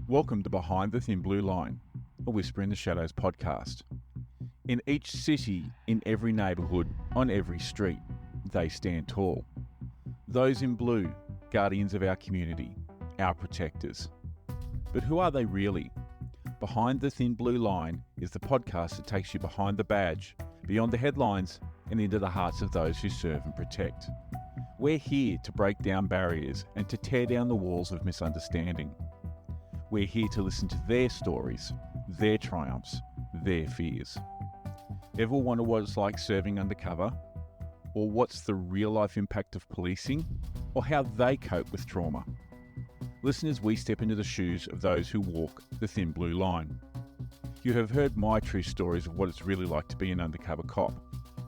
Welcome to Behind the Thin Blue Line, a Whisper in the Shadows podcast. In each city, in every neighbourhood, on every street, they stand tall. Those in blue, guardians of our community, our protectors. But who are they really? Behind the Thin Blue Line is the podcast that takes you behind the badge, beyond the headlines, and into the hearts of those who serve and protect. We're here to break down barriers and to tear down the walls of misunderstanding. We're here to listen to their stories, their triumphs, their fears. Ever wonder what it's like serving undercover? Or what's the real-life impact of policing? Or how they cope with trauma? Listen as we step into the shoes of those who walk the thin blue line. You have heard my true stories of what it's really like to be an undercover cop.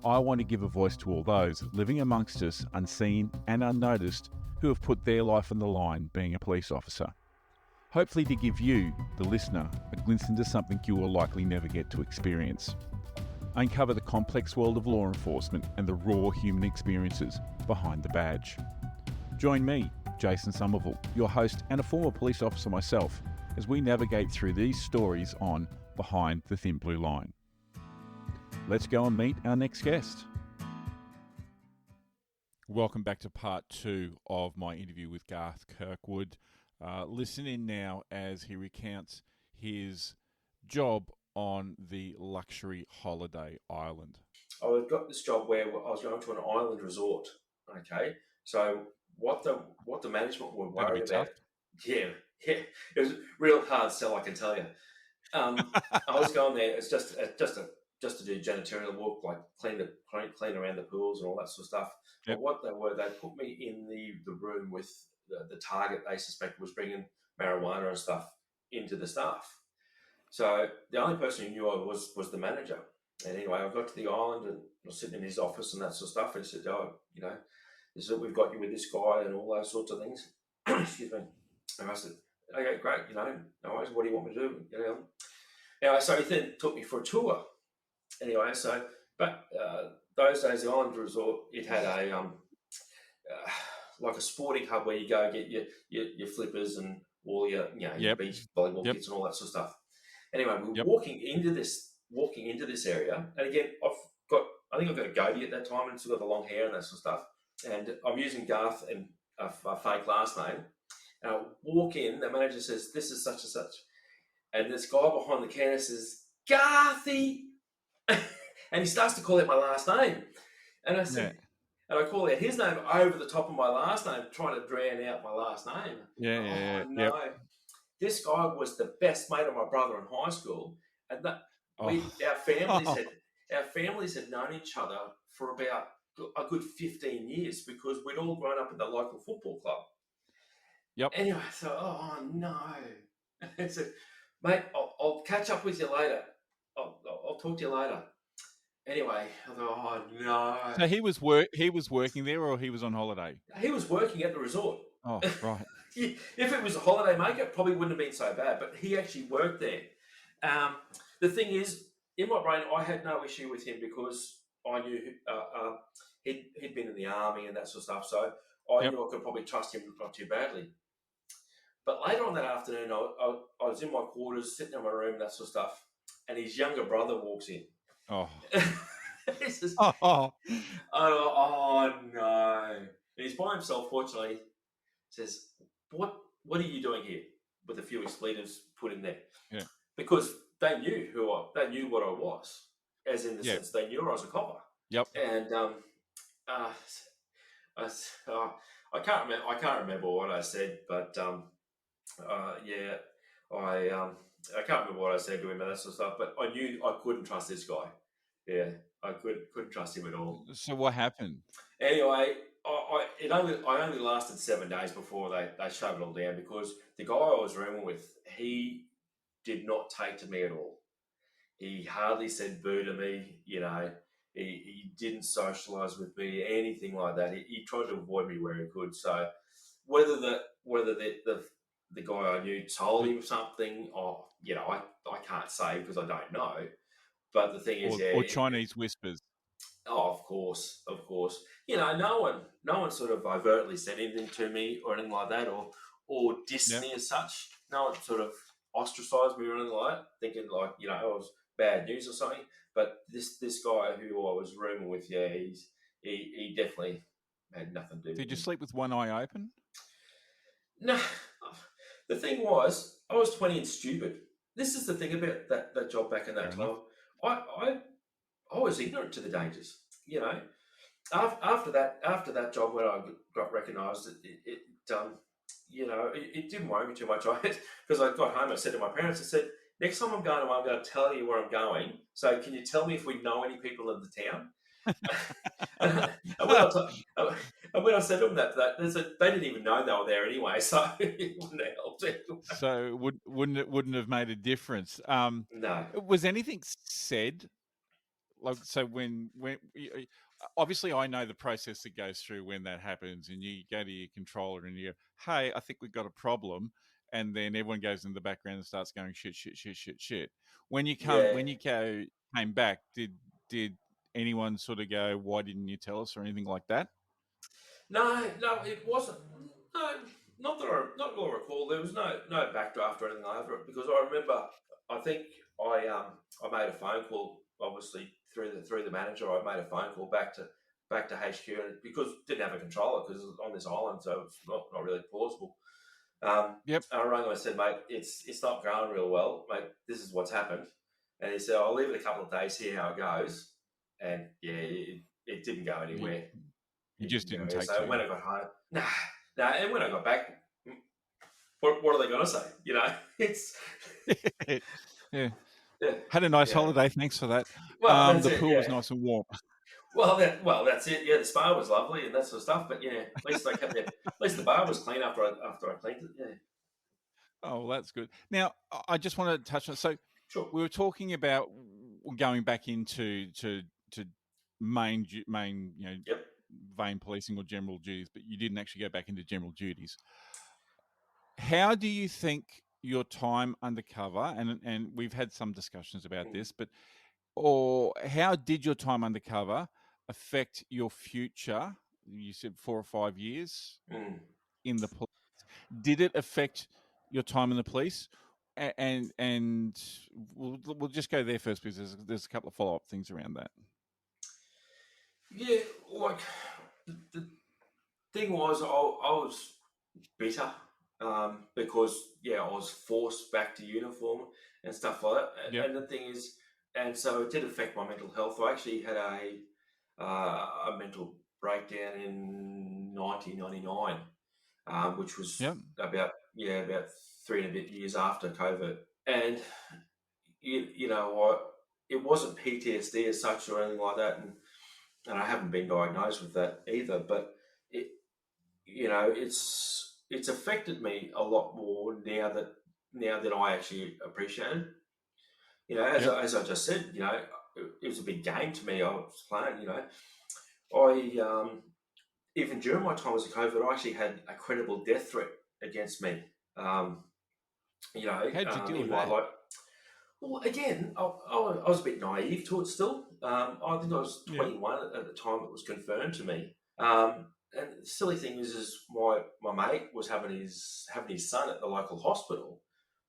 I want to give a voice to all those living amongst us, unseen and unnoticed, who have put their life on the line being a police officer. Hopefully to give you, the listener, a glimpse into something you will likely never get to experience. Uncover the complex world of law enforcement and the raw human experiences behind the badge. Join me, Jason Somerville, your host and a former police officer myself, as we navigate through these stories on Behind the Thin Blue Line. Let's go and meet our next guest. Welcome back to part 2 of my interview with Garth Kirkwood. Listen in now as he recounts his job on the luxury holiday island. I got this job where I was going to an island resort. Okay, so what the management were worried about? Yeah, it was a real hard sell, I can tell you. I was going there. It's just to do janitorial work, like clean around the pools and all that sort of stuff. Yep. But what they were, they put me in the room with the target they suspected was bringing marijuana and stuff into the staff. So the only person who knew I was the manager. And anyway, I got to the island and I was sitting in his office and that sort of stuff. And he said, this is what we've got you with this guy and all those sorts of things. Excuse me. And I said, okay, great, no worries, what do you want me to do? Anyway, so he then took me for a tour. Anyway, but those days, the island resort, it had a like a sporting hub where you go get your flippers and all your your beach volleyball kits and all that sort of stuff. Anyway, we're walking into this area, and again, I think I've got a goatee at that time, and still got the long hair and that sort of stuff. And I'm using Garth and a fake last name. And I walk in, the manager says, "This is such and such," and this guy behind the counter says, "Garthy," and he starts to call out my last name, and I said. Yeah. And I call out his name over the top of my last name, trying to drown out my last name. No. Yep. This guy was the best mate of my brother in high school. And our families had known each other for about a good 15 years because we'd all grown up in the local football club. Yep. Anyway, so, no. I said, mate, I'll catch up with you later. I'll talk to you later. Anyway, I thought, no. So he was working there, or he was on holiday? He was working at the resort. Oh, right. If it was a holiday maker, it probably wouldn't have been so bad, but he actually worked there. The thing is, in my brain, I had no issue with him because I knew he'd been in the army and that sort of stuff, so I knew I could probably trust him not too badly. But later on that afternoon, I was in my quarters, sitting in my room, that sort of stuff, and his younger brother walks in. Oh. He says, no. And he's by himself, fortunately. Says, what are you doing here? With a few expletives put in there. Yeah. Because they knew they knew what I was. As in the sense they knew I was a copper. Yep. And I can't remember what I said, but I can't remember what I said to him and that sort of stuff, but I knew I couldn't trust this guy. Yeah, I couldn't trust him at all. So what happened? Anyway, I only lasted 7 days before they shut it all down because the guy I was rooming with, he did not take to me at all. He hardly said boo to me, he didn't socialise with me, anything like that. He tried to avoid me where he could. So whether the guy I knew told him something, I can't say because I don't know. But the thing is, or Chinese whispers. Oh, of course. No one sort of overtly said anything to me or anything like that, or dissed me as such. no one sort of ostracised me or anything like that, thinking like, you know, I was bad news or something. But this guy who I was rooming with, yeah, he definitely had nothing to do with Did you him. sleep with one eye open? No, the thing was, I was 20 and stupid. This is the thing about that job back in Fair that enough. time. I was ignorant to the dangers. You know, after that job when I got recognised, you know, it didn't worry me too much. Because I got home, I said to my parents, I said, next time I'm going away, I'm going to tell you where I'm going. So can you tell me if we know any people in the town? and when I said to them that they didn't even know they were there anyway, so it wouldn't have helped anyway. So wouldn't have made a difference. No. Was anything said? Like, so when obviously I know the process that goes through when that happens, and you go to your controller and you go, "Hey, I think we've got a problem," and then everyone goes in the background and starts going shit, shit, shit, shit, shit. When you Yeah. came back, did anyone sort of go, "Why didn't you tell us?" or anything like that? No, it wasn't. No, not that I recall. There was no backdraft or anything over it because I remember. I think I made a phone call, obviously through the manager. I made a phone call back to HQ and because didn't have a controller because it was on this island, so it's not really plausible. Yep. I rang him and said, mate, it's not going real well, mate. This is what's happened, and he said, I'll leave it a couple of days, see how it goes, and yeah, it didn't go anywhere. You just didn't take So to. when I got home, and when I got back, what are they going to say? You know, it's yeah. yeah, Had a nice yeah. holiday. Thanks for that. Well, that's The it. pool Yeah. was nice and warm. Well, that's it. Yeah, the spa was lovely and that sort of stuff. But yeah, at least I kept it. At least the bar was clean after I cleaned it. Yeah. Oh, well, that's good. Now, I just want to touch on. So, Sure. we were talking about going back into to main, you know, Yep. vein policing or general duties, but you didn't actually go back into general duties. How do you think your time undercover, and we've had some discussions about this, but or how did your time undercover affect your future? You said 4 or 5 years in the police. Did it affect your time in the police? And we'll just go there first because there's a couple of follow-up things around that. Yeah, like the thing was, I was bitter because I was forced back to uniform and stuff like that. Yep. And the thing is, and so it did affect my mental health. I actually had a mental breakdown in 1999, which was about 3 and a bit years after COVID. And you know what? It wasn't PTSD as such or anything like that, and I haven't been diagnosed with that either. But it, it's affected me a lot more now that I actually appreciate it. You know, as I just said, you know, it was a big game to me. I was playing. You know, I even during my time as a COVID, I actually had a credible death threat against me. You know, How did you deal in with my that? life. Well, again, I was a bit naive to it still. I think I was 21 at the time it was confirmed to me. And the silly thing is my mate was having his son at the local hospital,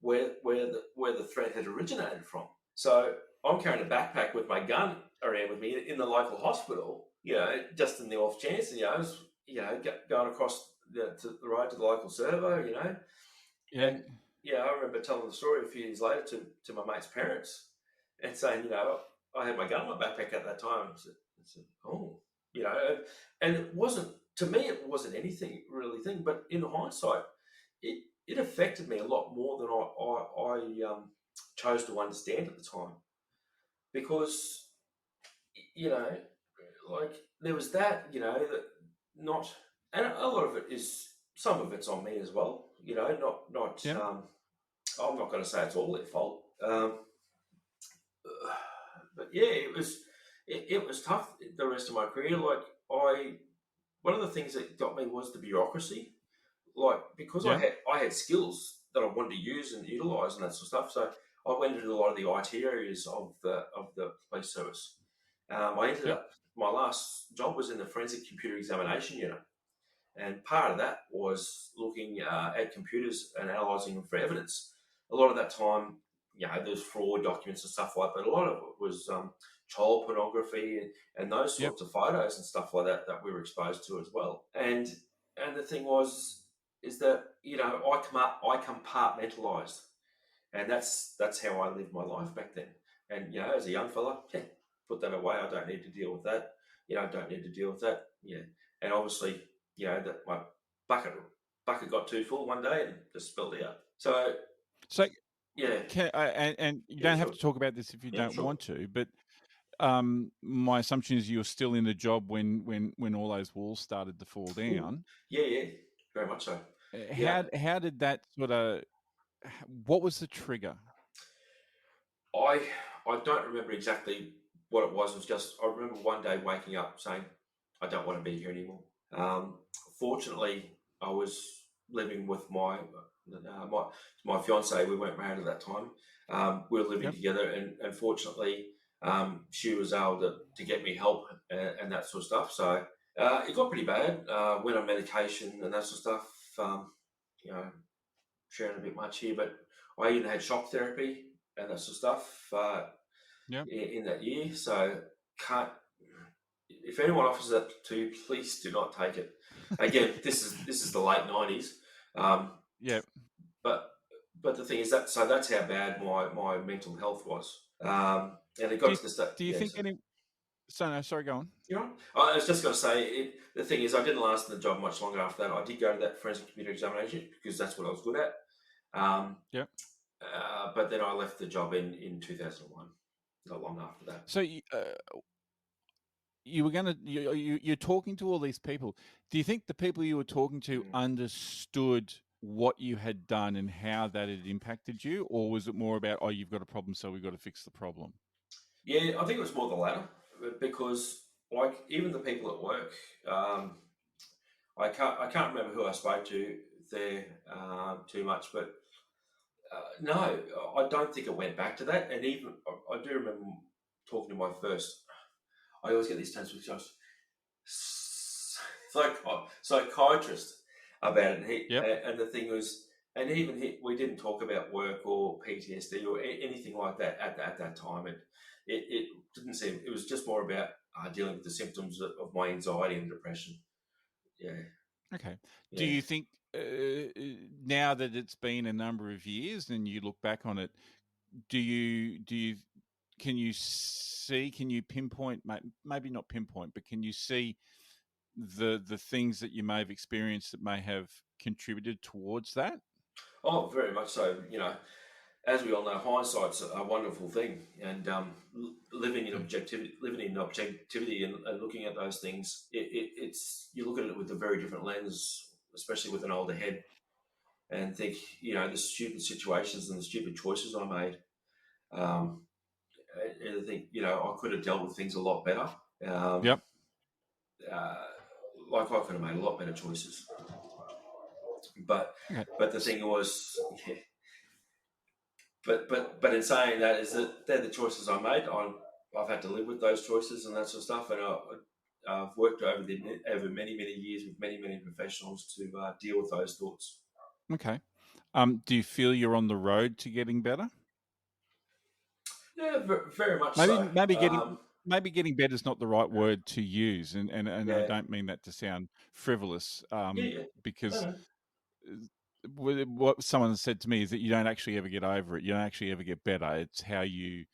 where the threat had originated from. So I'm carrying a backpack with my gun around with me in the local hospital. You know, just in the off chance, going across to the road to the local servo. You know, Yeah. and I remember telling the story a few years later to my mate's parents and saying, you know, I had my gun in my backpack at that time. I said, oh, you know, and it wasn't, to me, it wasn't anything really thing, but in hindsight, it affected me a lot more than I chose to understand at the time because, you know, like there was that, you know, that not, and a lot of it is, some of it's on me as well, you know, not I'm not going to say it's all their fault, but yeah, it was tough the rest of my career. Like one of the things that got me was the bureaucracy. Like because I had skills that I wanted to use and utilize and that sort of stuff. So I went into a lot of the IT areas of the police service. I ended up, my last job was in the forensic computer examination unit. And part of that was looking at computers and analysing them for evidence. A lot of that time, there's fraud documents and stuff like that, but a lot of it was child pornography and those Yep. sorts of photos and stuff like that we were exposed to as well. And the thing is that I compartmentalised, and that's how I lived my life back then. And as a young fella, put that away. I don't need to deal with that. I don't need to deal with that. Yeah, and obviously, that my bucket got too full one day and just spilled out. So yeah, and you don't have to talk about this if you don't want to, but my assumption is you're still in the job when all those walls started to fall down. Yeah, very much so. How did that sort of? What was the trigger? I don't remember exactly what it was. It was just I remember one day waking up saying, "I don't want to be here anymore." Fortunately, I was living with my fiance. We weren't married at that time. We were living together, and fortunately, she was able to get me help and that sort of stuff. So it got pretty bad. Went on medication and that sort of stuff. Sharing a bit much here, but I even had shock therapy and that sort of stuff in that year. So if anyone offers that to you, please do not take it. Again, this is the late 90s. But the thing is that's how bad my mental health was. And it got to the state. Do you think any? Sorry, go on. I was just going to say, the thing is, I didn't last in the job much longer after that. I did go to that forensic computer examination because that's what I was good at. But then I left the job in 2001, not long after that. So you were you're talking to all these people. Do you think the people you were talking to understood what you had done and how that had impacted you, or was it more about, oh, you've got a problem, so we've got to fix the problem? Yeah, I think it was more the latter, because like even the people at work, I can't remember who I spoke to there too much, but no, I don't think it went back to that. And even I do remember talking to my first. I always get these terms with just psychiatrist about it. And the thing was, and even we didn't talk about work or PTSD or anything like that at that time. It didn't seem. It was just more about dealing with the symptoms of my anxiety and depression. Yeah. Okay. Yeah. Do you think now that it's been a number of years and you look back on it, can you pinpoint, maybe not pinpoint, but can you see the things that you may have experienced that may have contributed towards that? Oh, very much so. As we all know, hindsight's a wonderful thing, and living in objectivity and looking at those things, it's you look at it with a very different lens, especially with an older head, and think, the stupid situations and the stupid choices I made. And I think, I could have dealt with things a lot better. Like I could have made a lot better choices. But the thing was, But in saying that, is that they're the choices I made. I've had to live with those choices and that sort of stuff, and I've worked over many years with many professionals to deal with those thoughts. Okay. Do you feel you're on the road to getting better? Yeah, very much so. Maybe getting better is not the right word to use, and I don't mean that to sound frivolous. Because what someone said to me is that you don't actually ever get over it. You don't actually ever get better. It's how you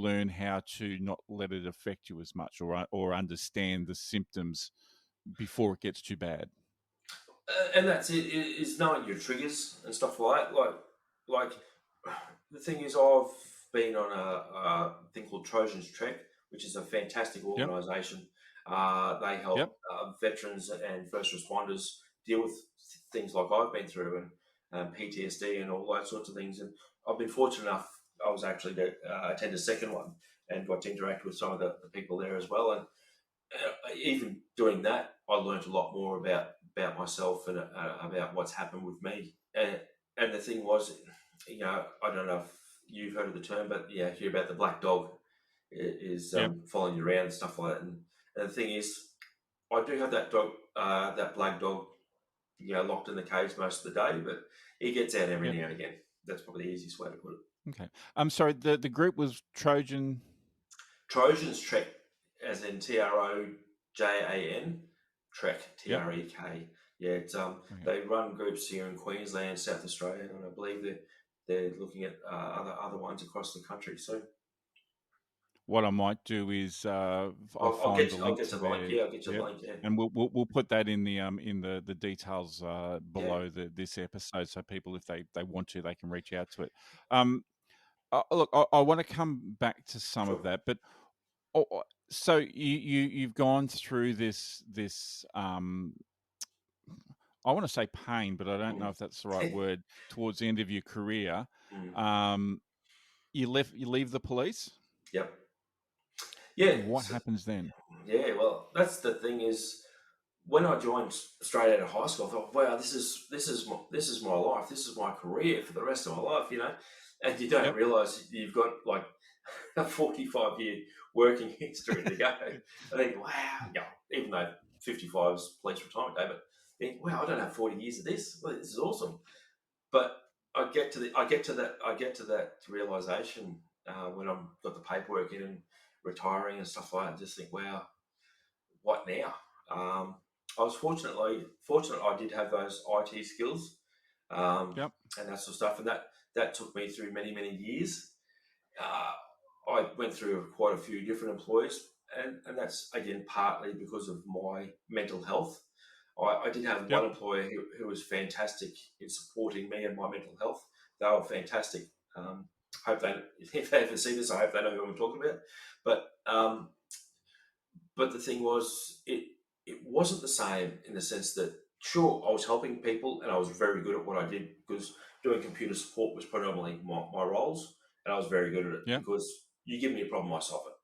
learn how to not let it affect you as much, or understand the symptoms before it gets too bad. And that's it, is knowing your triggers and stuff like that. Like the thing is, I've been on a thing called Trojans Trek, which is a fantastic organisation. They help veterans and first responders deal with things like I've been through, and PTSD and all those sorts of things. And I've been fortunate enough, I was actually to attend a second one and got to interact with some of the people there as well. And even doing that, I learned a lot more about myself and about what's happened with me. And the thing was, I don't know if you've heard of the term, but hear about the black dog is following you around and stuff like that. And the thing is, I do have that dog that black dog, locked in the cage most of the day, but he gets out every Yep. now and again. That's probably the easiest way to put it. Okay. I'm sorry. The group was Trojan. Trojans Trek, as in Trojan, Trek, Yep. Trek. Yeah, it's Okay. they run groups here in Queensland, South Australia, and I believe they're looking at other ones across the country. So What I might do is I'll I'll find the get link to to the link. their. Yeah, I'll get you the Yep. link. Yeah, And we'll put that in the details yeah, below this episode, so people, if they want to, they can reach out to it. Look, I want to come back to some of sure. that, but so you've gone through this I want to say pain, but I don't know if that's the right word, towards the end of your career. You leave the police. Yep. Yeah. What happens then? Yeah. Well, that's the thing is, when I joined straight out of high school, I thought, wow, this is my life. This is my career for the rest of my life. And you don't Yep. realise you've got like a 45-year working history to go. I think, wow, even though 55 is police retirement day, but I think, wow, I don't have 40 years of this. Well, this is awesome. But I get to that realization when I've got the paperwork in and retiring and stuff like that. Just think, wow, what now? I was fortunate I did have those IT skills Yep. and that sort of stuff, and that took me through many years. I went through quite a few different employers, and that's again partly because of my mental health. I did have one Yep. employer who was fantastic in supporting me and my mental health. They were fantastic. Hope they, if they ever see this, I hope they know who I'm talking about. But the thing was, it wasn't the same in the sense that, sure, I was helping people and I was very good at what I did because doing computer support was predominantly my roles, and I was very good at it Yep. because you give me a problem, I solve it.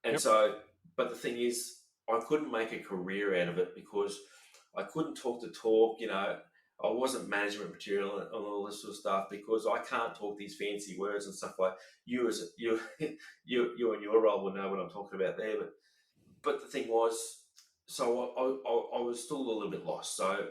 And Yep. so, but the thing is, I couldn't make a career out of it because I couldn't talk the talk, I wasn't management material and all this sort of stuff because I can't talk these fancy words and stuff like you as you you and your role will know what I'm talking about there. But the thing was, so I was still a little bit lost. So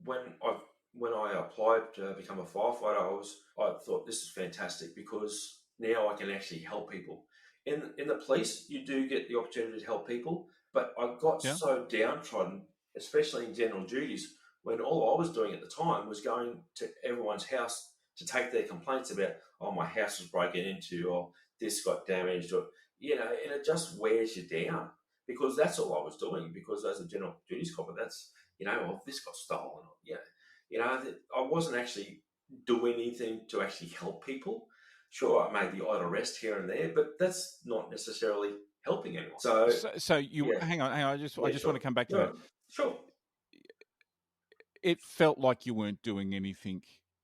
when I when I applied to become a firefighter, I thought this is fantastic because now I can actually help people. In the police, you do get the opportunity to help people, but I got Yeah. so downtrodden, especially in general duties, when all I was doing at the time was going to everyone's house to take their complaints about, oh, my house was broken into, or this got damaged, or and it just wears you down because that's all I was doing. Because as a general duties copper, that's oh, this got stolen, I wasn't actually doing anything to actually help people. Sure, I made the odd arrest here and there, but that's not necessarily helping anyone. So So you yeah, hang on. I just yeah, want sure, to come back to yeah, that. sure. It felt like you weren't doing anything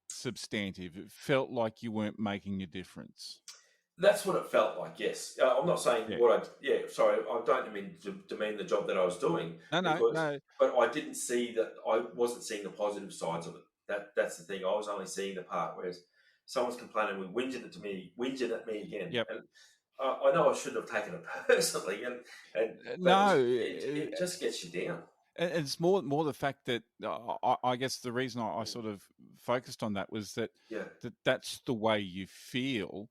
substantive. It felt like you weren't making a difference. That's what it felt like. Yes, I'm not saying Yeah. what I. Yeah, sorry, I don't mean to demean the job that I was doing No. but I didn't see that. I wasn't seeing the positive sides of it. That's the thing. I was only seeing the part where someone's complaining, whinging at me again, Yep. and I know I shouldn't have taken it personally, but No. it just gets you down. It's more the fact that I guess the reason I sort of focused on that was Yeah. that's the way you feel,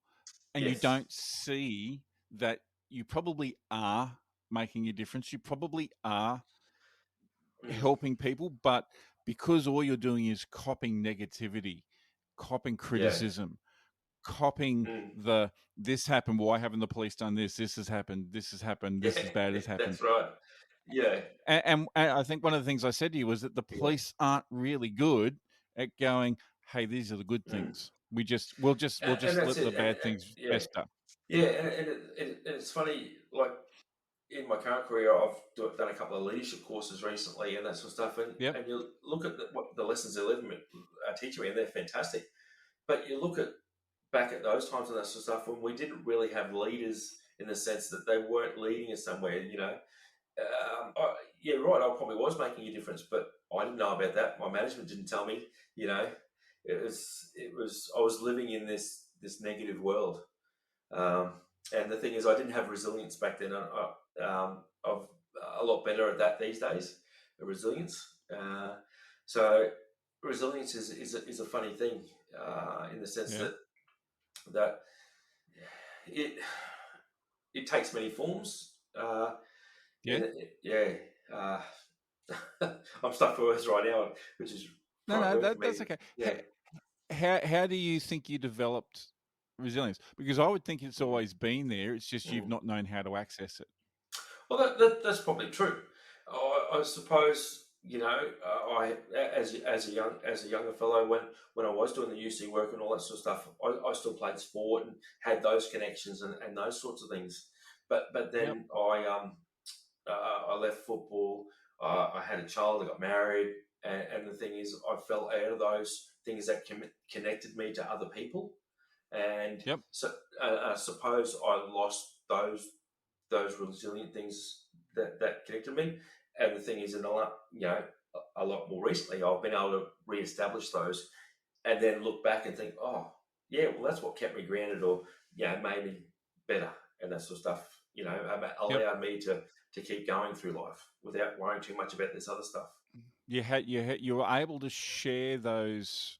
and you Yes. don't see that you probably are making a difference. You probably are Mm. helping people, but because all you're doing is copying negativity, copying Yeah. criticism, copying Mm. this happened, why haven't the police done this? This has happened, Yeah. this is bad has happened. That's right. Yeah. And I think one of the things I said to you was that the Yeah. police aren't really good at going, hey, these are the good Mm. things. We'll And just that's let the it. And bad things yeah. fester. Yeah, and it's funny, like in my current career, I've done a couple of leadership courses recently and that sort of stuff. Yep. And you look at what the lessons are teaching me, and they're fantastic. But you look at back at those times and that sort of stuff when we didn't really have leaders in the sense that they weren't leading us somewhere, yeah, right. I probably was making a difference, but I didn't know about that. My management didn't tell me. It was. I was living in this negative world. And the thing is, I didn't have resilience back then. I'm a lot better at that these days. resilience. So resilience is a funny thing in the sense that it it takes many forms. Yeah. Uh, I'm stuck for words right now, which is trying to work for me. That's okay. Yeah. How do you think you developed resilience? Because I would think it's always been there. It's just you've not known how to access it. Well, that's probably true. I suppose I as a younger fellow when I was doing the UC work and all that sort of stuff, I still played sport and had those connections and those sorts of things. But then I left football. I had a child. I got married, and the thing is, I fell out of those things that connected me to other people, and so I suppose I lost those resilient things that connected me. And the thing is, in a lot more recently, I've been able to reestablish those, and then look back and think, oh yeah, well that's what kept me grounded, or made me better, and that sort of stuff. Allowed me to keep going through life without worrying too much about this other stuff. You were able to share those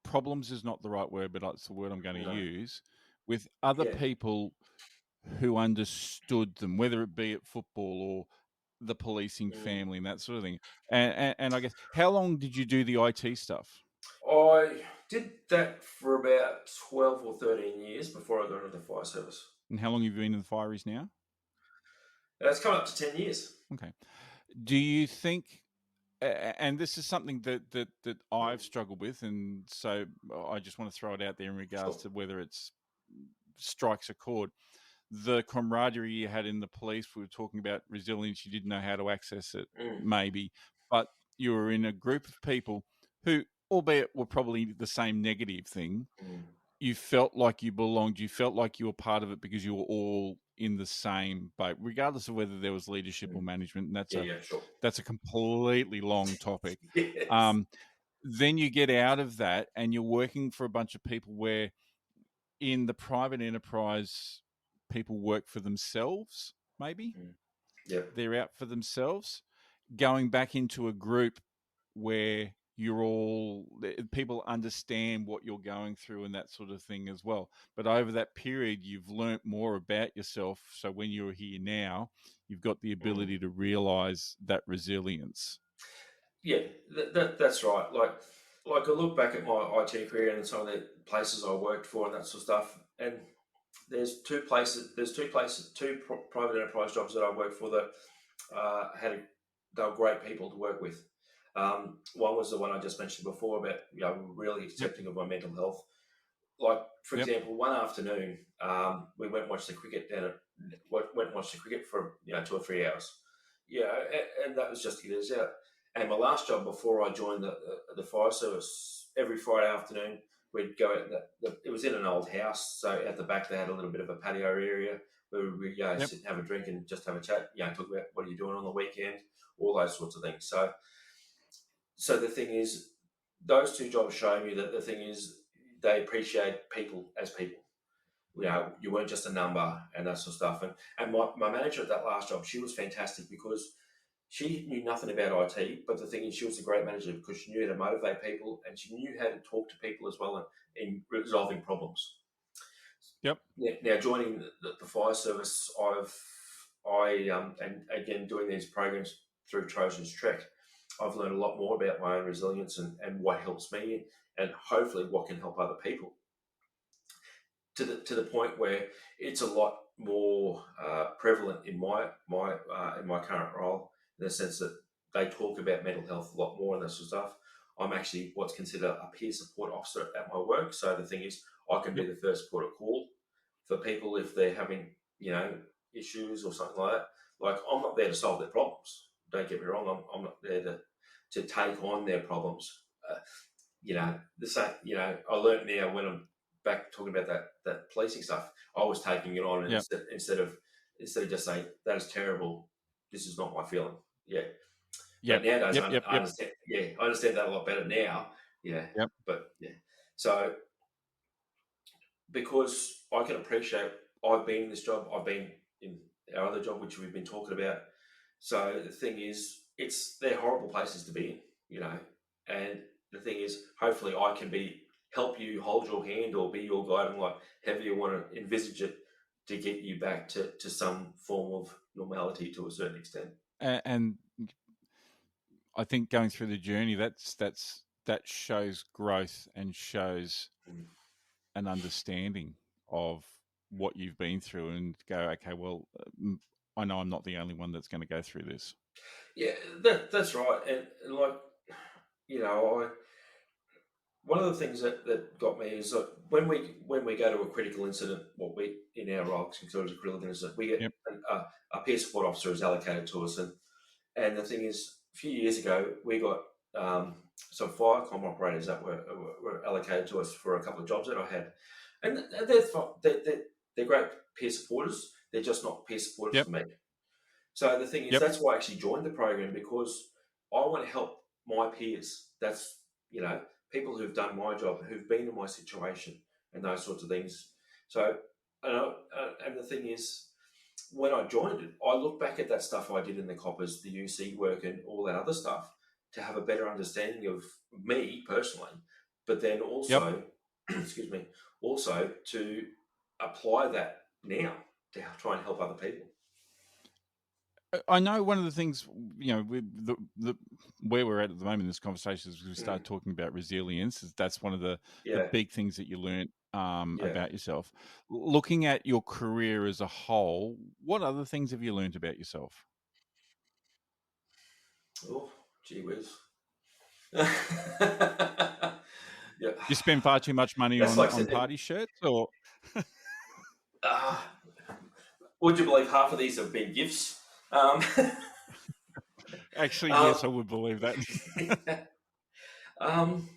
problems is not the right word, but it's the word I'm going to use, with other people who understood them, whether it be at football or the policing family and that sort of thing. And I guess, how long did you do the IT stuff? I did that for about 12 or 13 years before I got into the fire service. And how long have you been in the fireys now? It's come up to 10 years. Okay. Do you think, and this is something that I've struggled with, and so I just want to throw it out there in regards to whether it's strikes a chord. The camaraderie you had in the police, we were talking about resilience, you didn't know how to access it, maybe, but you were in a group of people who, albeit were probably the same negative thing, you felt like you belonged, you felt like you were part of it because you were all in the same boat, regardless of whether there was leadership or management, and that's a completely long topic. Yes. Then you get out of that and you're working for a bunch of people where in the private enterprise, people work for themselves, maybe. They're out for themselves. Going back into a group where people understand what you're going through and that sort of thing as well. But over that period, you've learnt more about yourself. So when you're here now, you've got the ability to realise that resilience. Yeah, that's right. Like I look back at my IT career and some of the places I worked for and that sort of stuff, and there's two private enterprise jobs that I worked for that they were great people to work with. One was the one I just mentioned before about really accepting of my mental health. Like for example, one afternoon we went and watched the cricket for 2 or 3 hours. And that was just to get us out. And my last job before I joined the fire service, every Friday afternoon we'd go out. It was in an old house, so at the back they had a little bit of a patio area where we'd sit and have a drink and just have a chat. Talk about what are you doing on the weekend, all those sorts of things. So the thing is, those two jobs show me that the thing is they appreciate people as people. You weren't just a number and that sort of stuff. And my manager at that last job, she was fantastic because she knew nothing about IT, but the thing is she was a great manager because she knew how to motivate people and she knew how to talk to people as well in resolving problems. Now joining the fire service, and again doing these programs through Trojans Trek, I've learned a lot more about my own resilience and what helps me and hopefully what can help other people. To the point where it's a lot more prevalent in my current role, in the sense that they talk about mental health a lot more and that sort of stuff. I'm actually what's considered a peer support officer at my work. So the thing is, I can be the first port of call for people if they're having issues or something like that. Like I'm not there to solve their problems. Don't get me wrong. I'm not there to take on their problems. The same. I learned now when I'm back talking about that policing stuff, I was taking it on instead of just saying that is terrible. This is not my feeling. But nowadays I understand. I understand that a lot better now. But so because I can appreciate, I've been in this job, I've been in our other job, which we've been talking about. So the thing is, they're horrible places to be in, And the thing is, hopefully, I can help you hold your hand or be your guiding light, however you want to envisage it, to get you back to some form of normality to a certain extent. And I think going through the journey, that shows growth and shows an understanding of what you've been through, and go, okay, well, I know I'm not the only one that's going to go through this. Yeah, that's right. And like, one of the things that got me is that when we go to a critical incident, what we in our role consider as a critical incident, we get Yep. a peer support officer is allocated to us, and the thing is, a few years ago we got some firecom operators that were allocated to us for a couple of jobs that I had, and they're great peer supporters. They're just not peer supporters Yep. for me. So the thing is, Yep. that's why I actually joined the program, because I want to help my peers. That's, people who've done my job, who've been in my situation, and those sorts of things. So, and the thing is, when I joined it, I look back at that stuff I did in the coppers, the UC work, and all that other stuff, to have a better understanding of me personally, but then Yep. also, excuse me, also to apply that now to try and help other people. I know one of the things, with the where we're at the moment in this conversation is we start talking about resilience. That's one of the Yeah, big things that you learn yeah. about yourself. Looking at your career as a whole, what other things have you learned about yourself? Oh, gee whiz. Yeah. You spend far too much money That's on like on sitting. party shirts, or Uh, would you believe half of these have been gifts? actually, um, yes, I would believe that. um,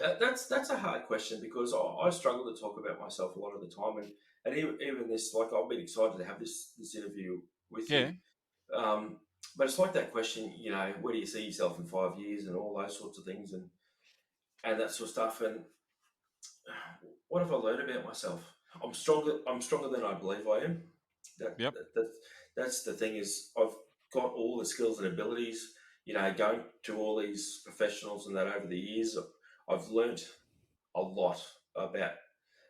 that's a hard question, because I struggle to talk about myself a lot of the time, and even this, like, I've been excited to have this interview with you. Yeah, But it's like that question, where do you see yourself in 5 years, and all those sorts of things, and that sort of stuff. And what have I learned about myself? I'm stronger. I'm stronger than I believe I am. That, yep, that, that that's the thing, is I've got all the skills and abilities. Going to all these professionals and that over the years, I've learnt a lot about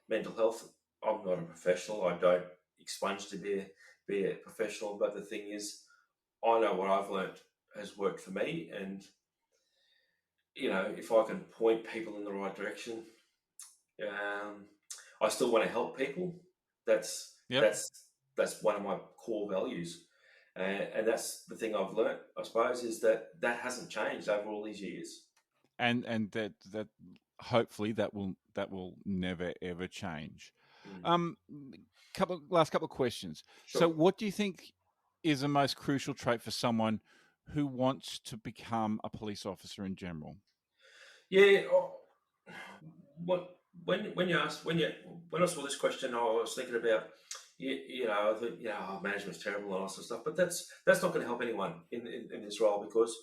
mental health. I'm not a professional. I don't expunge to be a professional. But the thing is, I know what I've learnt has worked for me, and if I can point people in the right direction, um, I still want to help people. That's yep. that's that's one of my core values, and that's the thing I've learnt, I suppose, is that hasn't changed over all these years. And that hopefully that will never ever change. Mm. Um, last couple of questions. So, Sure. what do you think is the most crucial trait for someone who wants to become a police officer in general? Yeah. What when you asked when I saw this question, I was thinking about, I think, management's terrible and all that sort of stuff. But that's not going to help anyone in this role, because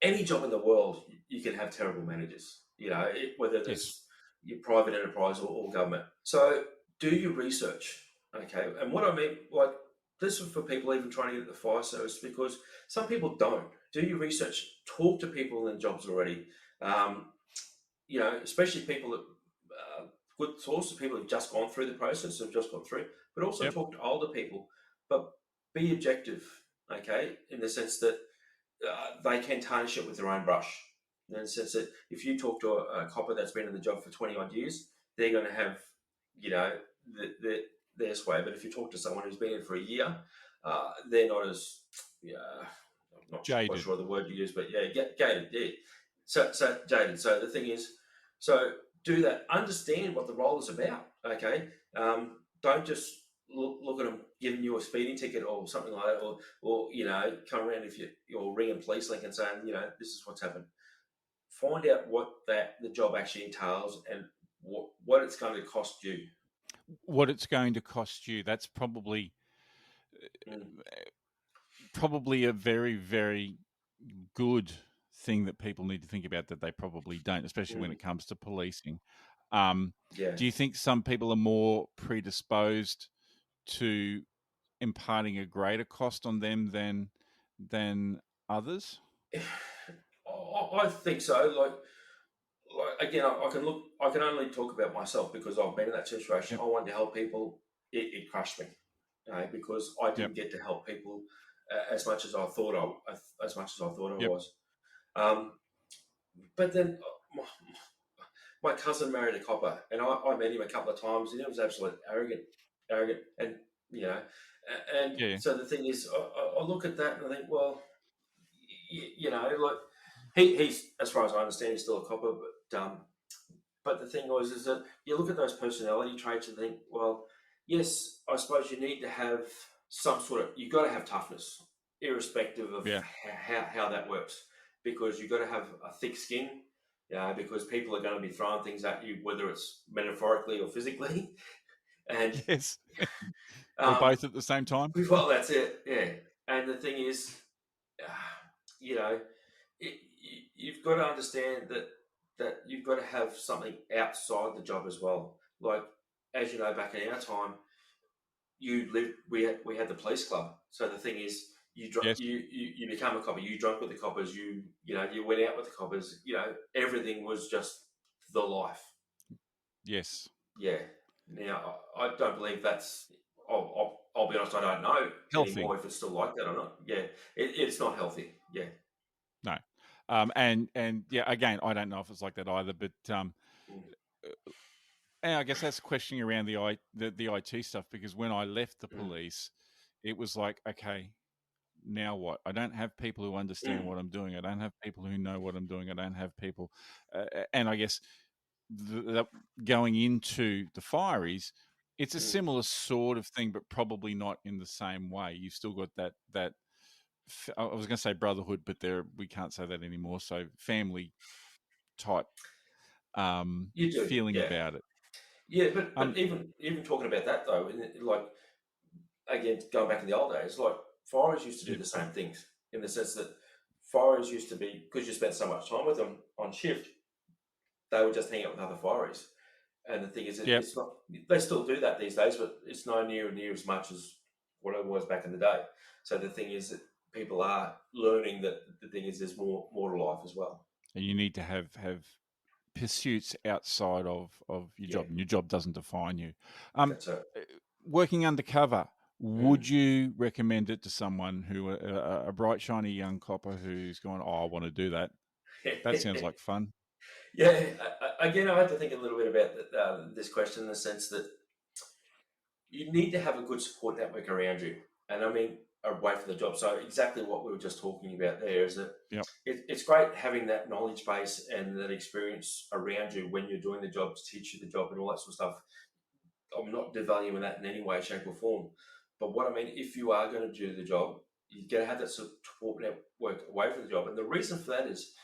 any job in the world, you can have terrible managers. Whether Yes. that's your private enterprise or government. So do your research, okay? And what I mean, like, this is for people even trying to get the fire service, because some people don't do your research. Talk to people in jobs already. Um, especially people that good sources, people who've just gone through the process, have just gone through, but also Yep. talk to older people. But be objective, okay, in the sense that they can tarnish it with their own brush. In the sense that if you talk to a copper that's been in the job for 20 odd years, they're going to have, you know, their sway. But if you talk to someone who's been in for a year, they're not as, I'm not quite Jaded. sure the word you use, but yeah, gated, yeah. So jaded. So the thing is, so do that. Understand what the role is about. Okay. Don't just look at them giving you a speeding ticket or something like that, or come around if you're ringing police link and saying, this is what's happened. Find out what the job actually entails, and what it's going to cost you. What it's going to cost you. That's probably Mm, a very, very good thing that people need to think about that they probably don't, especially when mm, it comes to policing. Do yeah. you think some people are more predisposed to imparting a greater cost on them than others? I think so. Like again, I can look. I can only talk about myself because I've been in that situation. Yep. I wanted to help people. It crushed me, because I Yep. didn't get to help people as much as I thought I Yep. was. Um, but then my cousin married a copper, and I met him a couple of times, and he was absolutely arrogant, and you know, and Yeah. so the thing is, I look at that and I think, well, like he's as far as I understand, he's still a copper, but the thing was is that you look at those personality traits and think, well, yes, I suppose you need to have some sort of, you've got to have toughness, irrespective of Yeah. how that works, because you've got to have a thick skin, because people are going to be throwing things at you, whether it's metaphorically or physically, and Yes. Or um, both at the same time. well, that's it, yeah. And the thing is, uh, you know, you've got to understand that you've got to have something outside the job as well. Like, as you know, back in our time, we had the police club. So the thing is, Yes. you become a copper. You drunk with the coppers. You went out with the coppers. Everything was just the life. Yes. Yeah. Now I don't believe that's. I'll be honest. I don't know Healthy. anymore if it's still like that or not. Yeah, it's not healthy. Yeah. No. And yeah, again, I don't know if it's like that either, but Mm, and I guess that's questioning around the IT stuff, because when I left the mm, police, it was like, okay, now what? I don't have people who understand mm, what I'm doing. I don't have people who know what I'm doing. I don't have people, and I guess going into the fireys, it's a mm. similar sort of thing, but probably not in the same way. You've still got that. I was going to say brotherhood, but we can't say that anymore. So family type You do. feeling Yeah. about it. Yeah, but Um, even talking about that though, like again, going back in the old days, like firers used to do yeah, the same things in the sense that firers used to be, because you spent so much time with them on shift, they would just hang out with other fireys. And the thing is, yeah. it's not. They still do that these days, but it's no near as much as what it was back in the day. So the thing is that people are learning that the thing is there's more to life as well. And you need to have pursuits outside of your Yeah, job, and your job doesn't define you. Um, that's it. uh, Working undercover, Mm. would you recommend it to someone who a bright shiny young copper who's going, oh, I want to do that? That sounds like fun. Yeah, again, I had to think a little bit about this question in the sense that you need to have a good support network around you. And I mean, away from the job. So, exactly what we were just talking about there is that Yep. it's great having that knowledge base and that experience around you when you're doing the job to teach you the job and all that sort of stuff. I'm not devaluing that in any way, shape, or form. But what I mean, if you are going to do the job, you're going to have that support network away from the job. And the reason for that is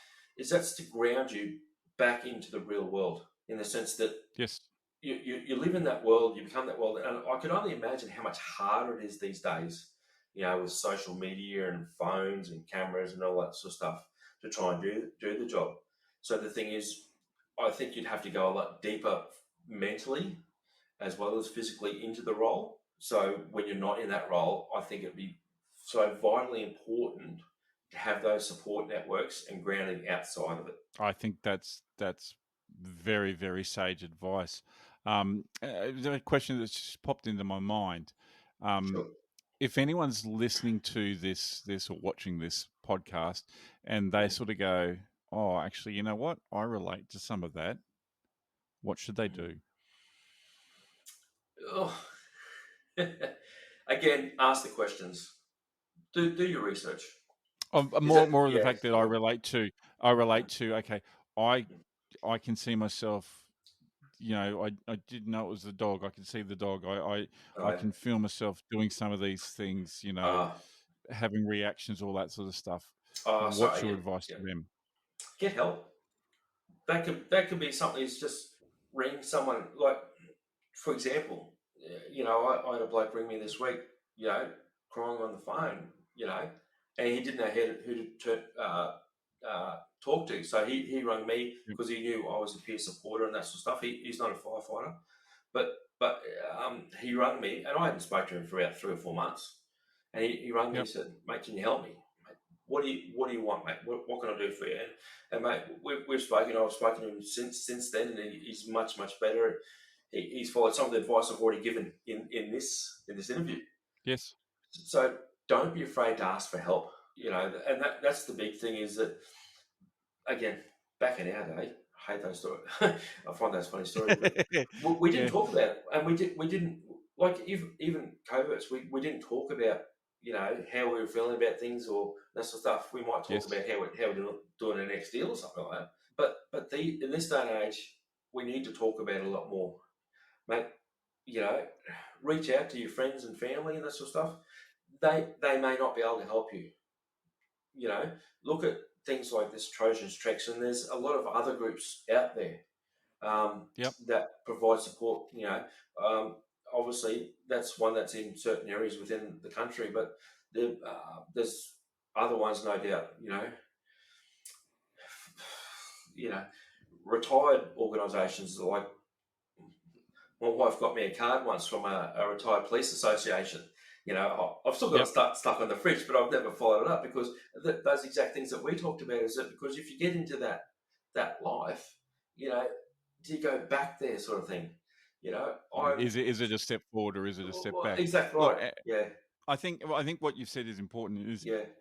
that's to ground you back into the real world in the sense that Yes. you live in that world, you become that world. And I could only imagine how much harder it is these days, with social media and phones and cameras and all that sort of stuff to try and do the job. So the thing is, I think you'd have to go a lot deeper mentally as well as physically into the role. So when you're not in that role, I think it'd be so vitally important to have those support networks and grounding outside of it. I think that's very, very sage advice. There's a question that's just popped into my mind. Um, Sure. if anyone's listening to this or watching this podcast, and they Mm. sort of go, "Oh, actually, you know what? I relate to some of that." What should they do? Oh. Again, ask the questions. Do your research. Is that More of the yeah? fact that Go on. I relate to. Okay, I I can see myself. I didn't know it was the dog. I can see the dog. I Right. can feel myself doing some of these things. Uh, Having reactions, all that sort of stuff. so What's your again, advice yeah, to them? get help. That could be something. Is just ring someone. Like, for example, I had a bloke ring me this week. Crying on the phone. And he didn't know who to talk to. So he rang me Yep. because he knew I was a peer supporter and that sort of stuff. He's not a firefighter, but he rang me, and I hadn't spoken to him for about 3 or 4 months. And he rang me Yep. and said, "Mate, can you help me?" what do you want, mate? What can I do for you? And mate, we've spoken. I've spoken to him since then, and he's much better. He's followed some of the advice I've already given in this interview. Yes. So don't be afraid to ask for help. And that's the big thing is that, again, back in our day, I hate those stories. I find those funny stories, but we didn't talk about it, and we didn't like even coverts. We didn't talk about how we were feeling about things or that sort of stuff. We might talk about how we're doing the next deal or something like that. But in this day and age, we need to talk about it a lot more, mate. Reach out to your friends and family and that sort of stuff. They may not be able to help you. Look at things like this Trojans Trek, and there's a lot of other groups out there that provide support. Obviously that's one that's in certain areas within the country, but there's other ones, no doubt. Retired organisations like my wife got me a card once from a retired police association. I've still got stuck on the fridge, but I've never followed it up because those exact things that we talked about is that because if you get into that life, do you go back there, sort of thing? Is it a step forward or is it a step back? Exactly right. Look, yeah. I think what you've said is important.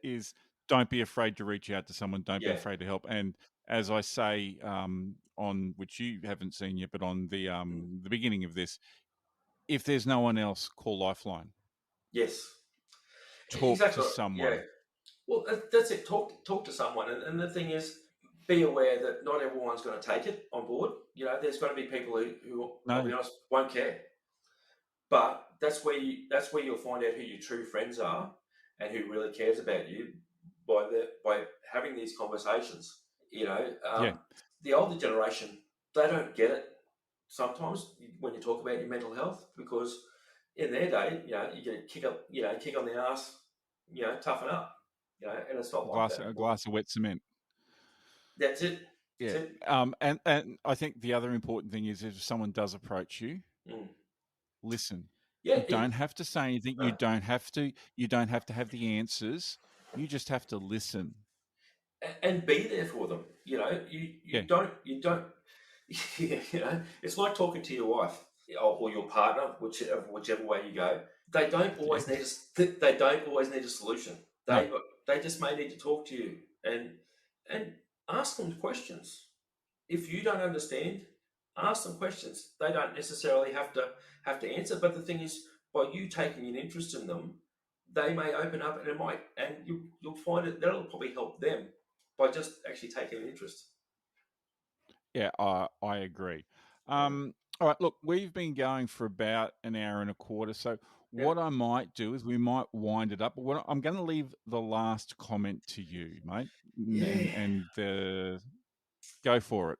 Is don't be afraid to reach out to someone. Don't be afraid to help. And as I say, on which you haven't seen yet, but on the beginning of this, if there's no one else, call Lifeline. Yes. Talk to someone. Yeah. Well, that's it. Talk to someone. And the thing is, be aware that not everyone's going to take it on board. There's going to be people who I'll be honest, won't care. But that's where you'll find out who your true friends are and who really cares about you by having these conversations. The older generation, they don't get it sometimes when you talk about your mental health, because in their day, you get a kick on the ass, toughen up, and it's not like that. A glass of wet cement. That's it. Yeah. And I think the other important thing is if someone does approach you, listen. Yeah, you don't have to say anything. No. You don't have to have the answers. You just have to listen and be there for them. You don't. It's like talking to your wife or your partner, whichever way you go. They don't always need a solution. They just may need to talk to you and ask them questions. If you don't understand, ask them questions. They don't necessarily have to answer. But the thing is, by you taking an interest in them, they may open up, and you'll find that'll probably help them by just actually taking an interest. Yeah, I agree. All right, look, we've been going for about an hour and a quarter. So what I might do is we might wind it up. But I'm going to leave the last comment to you, mate. And go for it.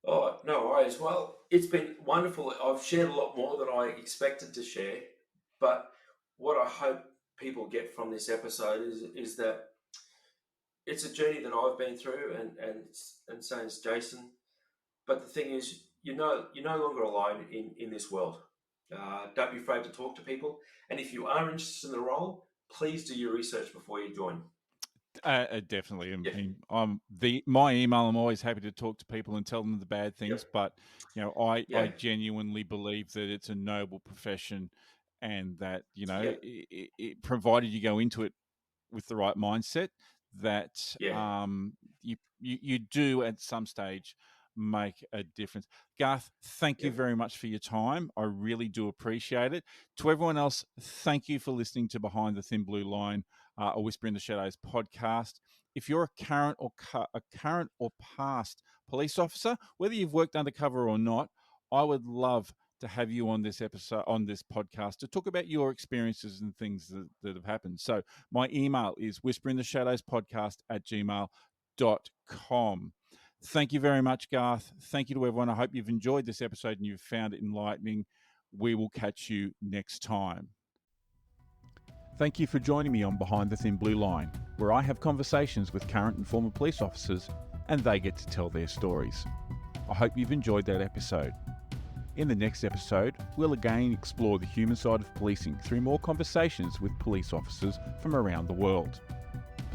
Oh, no worries. Well, it's been wonderful. I've shared a lot more than I expected to share. But what I hope people get from this episode is that it's a journey that I've been through, and so is Jason. But the thing is, you're no longer alone in this world. Don't be afraid to talk to people. And if you are interested in the role, please do your research before you join. Definitely. My email, I'm always happy to talk to people and tell them the bad things, but I genuinely believe that it's a noble profession, and that it, provided you go into it with the right mindset, that you do at some stage make a difference. Garth, thank you very much for your time. I really do appreciate it. To everyone else, thank you for listening to Behind the Thin Blue Line, a Whisper in the Shadows podcast. If you're a current or past police officer, whether you've worked undercover or not, I would love to have you on this episode, on this podcast, to talk about your experiences and things that have happened. So my email is whisperintheshadowspodcast@gmail.com. Thank you very much, Garth. Thank you to everyone. I hope you've enjoyed this episode and you've found it enlightening. We will catch you next time. Thank you for joining me on Behind the Thin Blue Line, where I have conversations with current and former police officers and they get to tell their stories. I hope you've enjoyed that episode. In the next episode, we'll again explore the human side of policing through more conversations with police officers from around the world.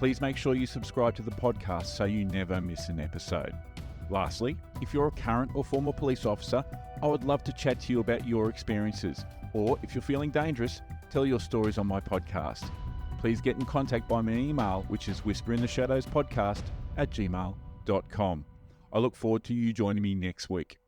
Please make sure you subscribe to the podcast so you never miss an episode. Lastly, if you're a current or former police officer, I would love to chat to you about your experiences. Or if you're feeling dangerous, tell your stories on my podcast. Please get in contact by my email, which is whisperintheshadowspodcast@gmail.com. I look forward to you joining me next week.